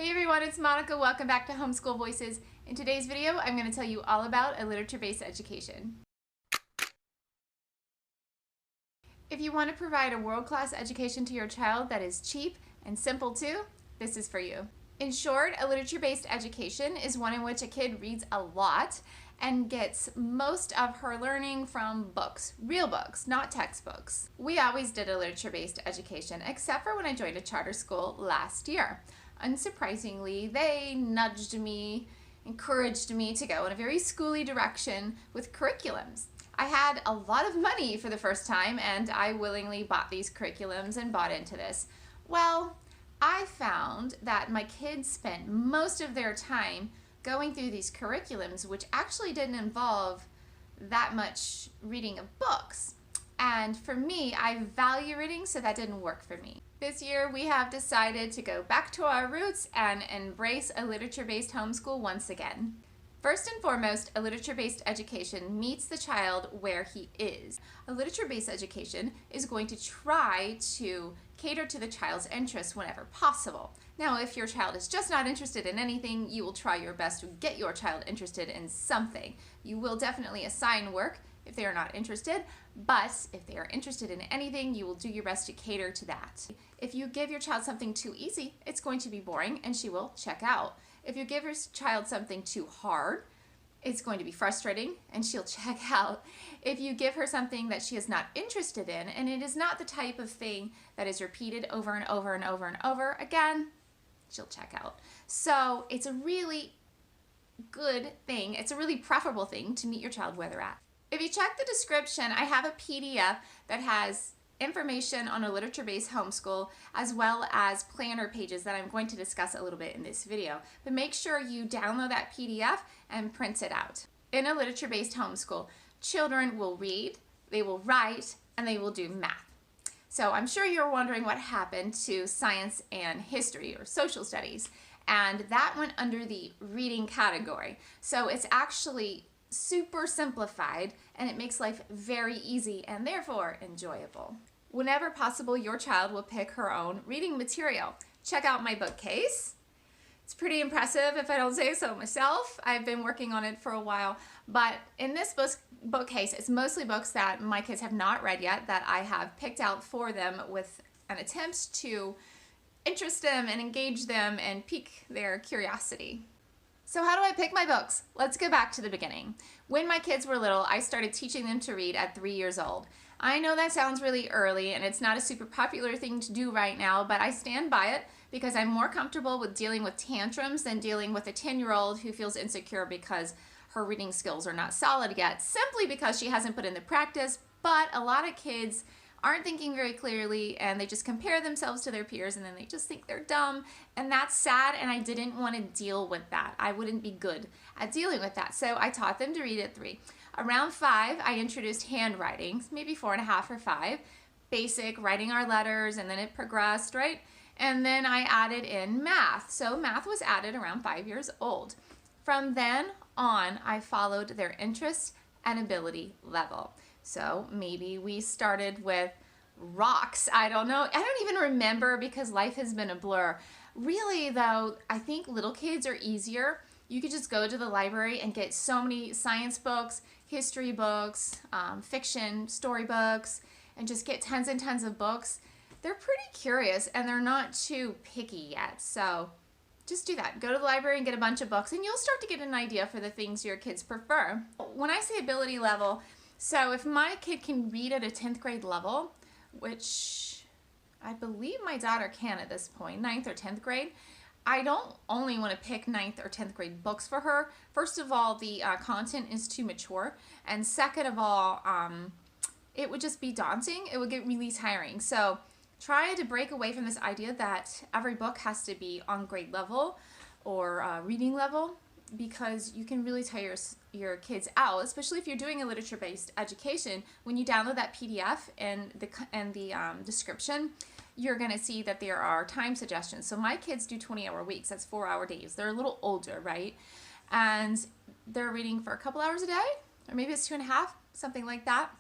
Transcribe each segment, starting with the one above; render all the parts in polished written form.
Hey everyone, it's Monica. Welcome back to Homeschool Voices. In today's video, I'm going to tell you all about a literature-based education. If you want to provide a world-class education to your child that is cheap and simple too, this is for you. In short, a literature-based education is one in which a kid reads a lot and gets most of her learning from books, real books, not textbooks. We always did a literature-based education, except for when I joined a charter school last year. Unsurprisingly, they nudged me, encouraged me to go in a very schooly direction with curriculums. I had a lot of money for the first time, and I willingly bought these curriculums and bought into this. Well, I found that my kids spent most of their time going through these curriculums, which actually didn't involve that much reading of books. And for me, I value reading, so that didn't work for me. This year, we have decided to go back to our roots and embrace a literature-based homeschool once again. First and foremost, a literature-based education meets the child where he is. A literature-based education is going to try to cater to the child's interests whenever possible. Now, if your child is just not interested in anything, you will try your best to get your child interested in something. You will definitely assign work if they are not interested, but if they are interested in anything, you will do your best to cater to that. If you give your child something too easy, it's going to be boring and she will check out. If you give your child something too hard, it's going to be frustrating and she'll check out. If you give her something that she is not interested in and it is not the type of thing that is repeated over and over and over and over again, she'll check out. So it's a really good thing, it's a really preferable thing to meet your child where they're at. If you check the description, I have a PDF that has information on a literature-based homeschool as well as planner pages that I'm going to discuss a little bit in this video. But make sure you download that PDF and print it out. In a literature-based homeschool, children will read, they will write, and they will do math. So I'm sure you're wondering what happened to science and history or social studies, and that went under the reading category. So it's actually super simplified and it makes life very easy and therefore enjoyable. Whenever possible, your child will pick her own reading material. Check out my bookcase. It's pretty impressive if I don't say so myself. I've been working on it for a while, but in this bookcase, it's mostly books that my kids have not read yet that I have picked out for them with an attempt to interest them and engage them and pique their curiosity. So how do I pick my books? Let's go back to the beginning. When my kids were little, I started teaching them to read at 3 years old. I know that sounds really early and it's not a super popular thing to do right now, but I stand by it because I'm more comfortable with dealing with tantrums than dealing with a 10-year-old who feels insecure because her reading skills are not solid yet, simply because she hasn't put in the practice. But a lot of kids aren't thinking very clearly and they just compare themselves to their peers and then they just think they're dumb, and that's sad, and I didn't want to deal with that. I wouldn't be good at dealing with that, so I taught them to read at 3. Around 5, I introduced handwriting, maybe 4.5 or 5, basic, writing our letters, and then it progressed, right? And then I added in math, so math was added around 5 years old. From then on, I followed their interest and ability level. So maybe we started with rocks. I don't know. I don't even remember because life has been a blur. Really though, I think little kids are easier. You could just go to the library and get so many science books, history books, fiction, storybooks, and just get tons and tons of books. They're pretty curious and they're not too picky yet. So just do that. Go to the library and get a bunch of books and you'll start to get an idea for the things your kids prefer. When I say ability level, so if my kid can read at a 10th grade level, which I believe my daughter can at this point, 9th or 10th grade, I don't only want to pick 9th or 10th grade books for her. First of all, the content is too mature. And second of all, it would just be daunting. It would get really tiring. So try to break away from this idea that every book has to be on grade level or reading level, because you can really tire your kids out, especially if you're doing a literature-based education. When you download that PDF and the description, you're going to see that there are time suggestions. So my kids do 20-hour weeks. That's 4-hour days. They're a little older, right? And they're reading for a couple hours a day, or maybe it's 2.5, something like that.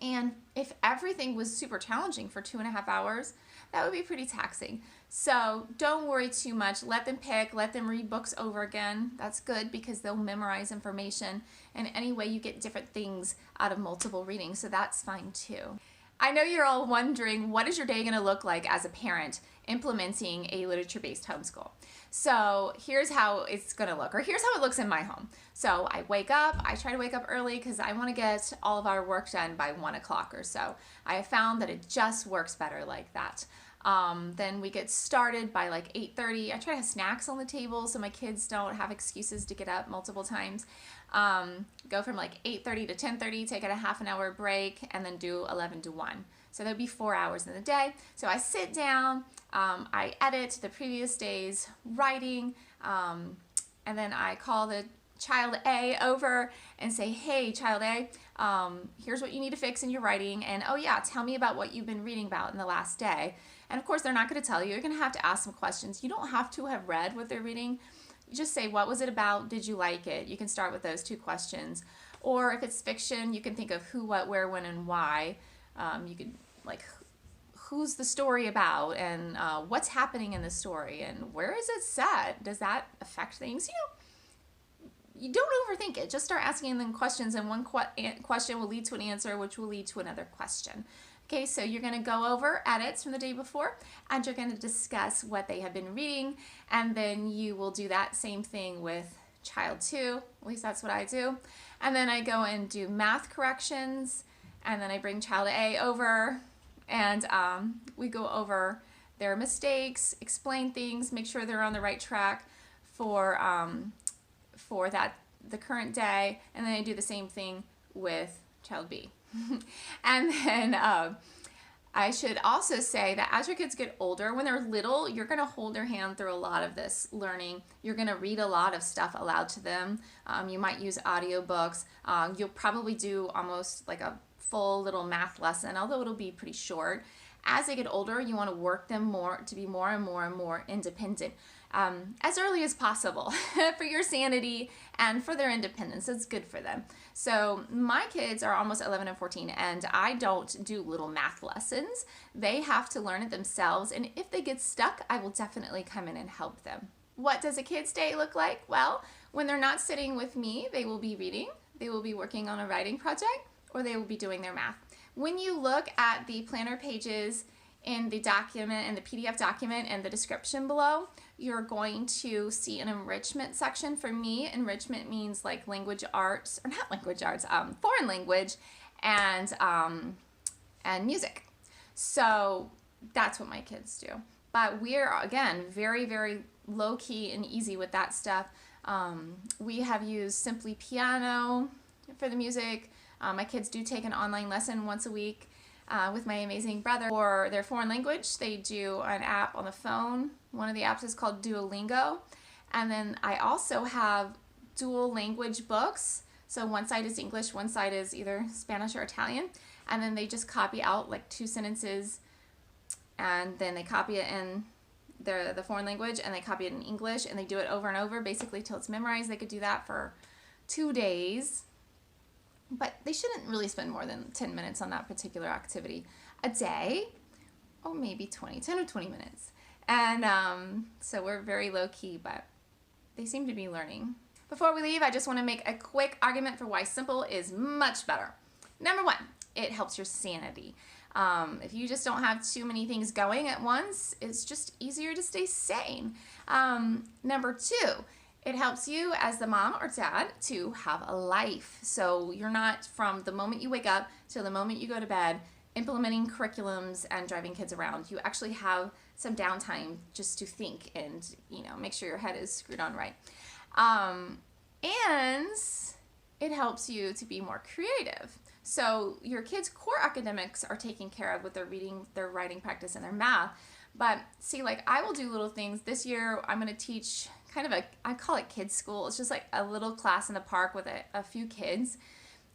And if everything was super challenging for 2.5 hours, that would be pretty taxing. So don't worry too much. Let them pick, let them read books over again. That's good because they'll memorize information. And anyway, you get different things out of multiple readings, so that's fine too. I know you're all wondering, what is your day going to look like as a parent implementing a literature-based homeschool? So here's how it's going to look, or here's how it looks in my home. So I wake up, I try to wake up early because I want to get all of our work done by 1 o'clock or so. I have found that it just works better like that. Then we get started by like 8:30. I try to have snacks on the table so my kids don't have excuses to get up multiple times. Go from like 8:30 to 10:30, take a half an hour break, and then do 11 to 1. So there'll be 4 hours in the day. So I sit down, I edit the previous day's writing, and then I call the child A over and say, hey, child A, here's what you need to fix in your writing, and oh yeah, tell me about what you've been reading about in the last day. And of course, they're not going to tell you. You're going to have to ask some questions. You don't have to have read what they're reading. You just say, what was it about? Did you like it? You can start with those 2 questions. Or if it's fiction, you can think of who, what, where, when, and why. You could, like, who's the story about, and what's happening in the story, and where is it set? Does that affect things? You don't overthink it. Just start asking them questions, and one question will lead to an answer, which will lead to another question. Okay, so you're going to go over edits from the day before, and you're going to discuss what they have been reading, and then you will do that same thing with child 2. At least that's what I do. And then I go and do math corrections, and then I bring child A over, and we go over their mistakes, explain things, make sure they're on the right track for the current day, and then I do the same thing with child B. And then I should also say that as your kids get older, when they're little, you're going to hold their hand through a lot of this learning. You're going to read a lot of stuff aloud to them. You might use audiobooks. You'll probably do almost like a full little math lesson, although it'll be pretty short. As they get older, you want to work them more to be more and more and more independent. As early as possible for your sanity and for their independence. It's good for them. So my kids are almost 11 and 14, and I don't do little math lessons. They have to learn it themselves, and if they get stuck, I will definitely come in and help them. What does a kid's day look like? Well, when they're not sitting with me, they will be reading, they will be working on a writing project, or they will be doing their math. When you look at the planner pages in the document, in the PDF document, and the description below, you're going to see an enrichment section. For me, enrichment means like language arts, or not language arts, foreign language and music. So that's what my kids do. But we're, again, very, very low key and easy with that stuff. We have used Simply Piano for the music. My kids do take an online lesson once a week with my amazing brother. For their foreign language, they do an app on the phone. One of the apps is called Duolingo. And then I also have dual language books. So one side is English, one side is either Spanish or Italian. And then they just copy out like 2 sentences, and then they copy it in the foreign language, and they copy it in English, and they do it over and over, basically till it's memorized. They could do that for 2 days. But they shouldn't really spend more than 10 minutes on that particular activity a day, or maybe 10 or 20 minutes. And so we're very low key, but they seem to be learning. Before we leave, I just want to make a quick argument for why simple is much better. Number 1, it helps your sanity. If you just don't have too many things going at once, it's just easier to stay sane. Number 2, it helps you as the mom or dad to have a life. So you're not, from the moment you wake up till the moment you go to bed, implementing curriculums and driving kids around. You actually have some downtime just to think and, make sure your head is screwed on right. And it helps you to be more creative. So your kids' core academics are taken care of with their reading, their writing practice, and their math. But see, like, I will do little things. This year I'm going to teach kind of I call it kids school. It's just like a little class in the park with a few kids.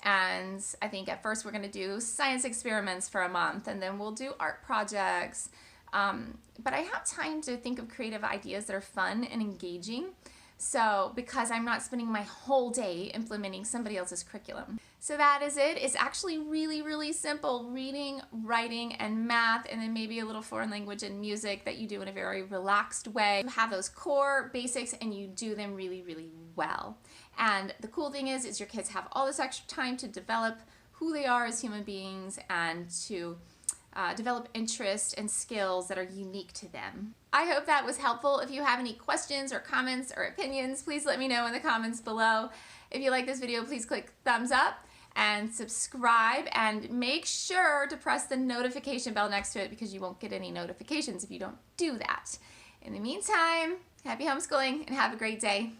And I think at first we're going to do science experiments for a month, and then we'll do art projects. But I have time to think of creative ideas that are fun and engaging. So because I'm not spending my whole day implementing somebody else's curriculum. So that is it. It's actually really, really simple. Reading, writing, and math, and then maybe a little foreign language and music that you do in a very relaxed way. You have those core basics and you do them really, really well. And the cool thing is your kids have all this extra time to develop who they are as human beings and to develop interests and skills that are unique to them. I hope that was helpful. If you have any questions or comments or opinions, please let me know in the comments below. If you like this video, please click thumbs up and subscribe, and make sure to press the notification bell next to it because you won't get any notifications if you don't do that. In the meantime, happy homeschooling and have a great day.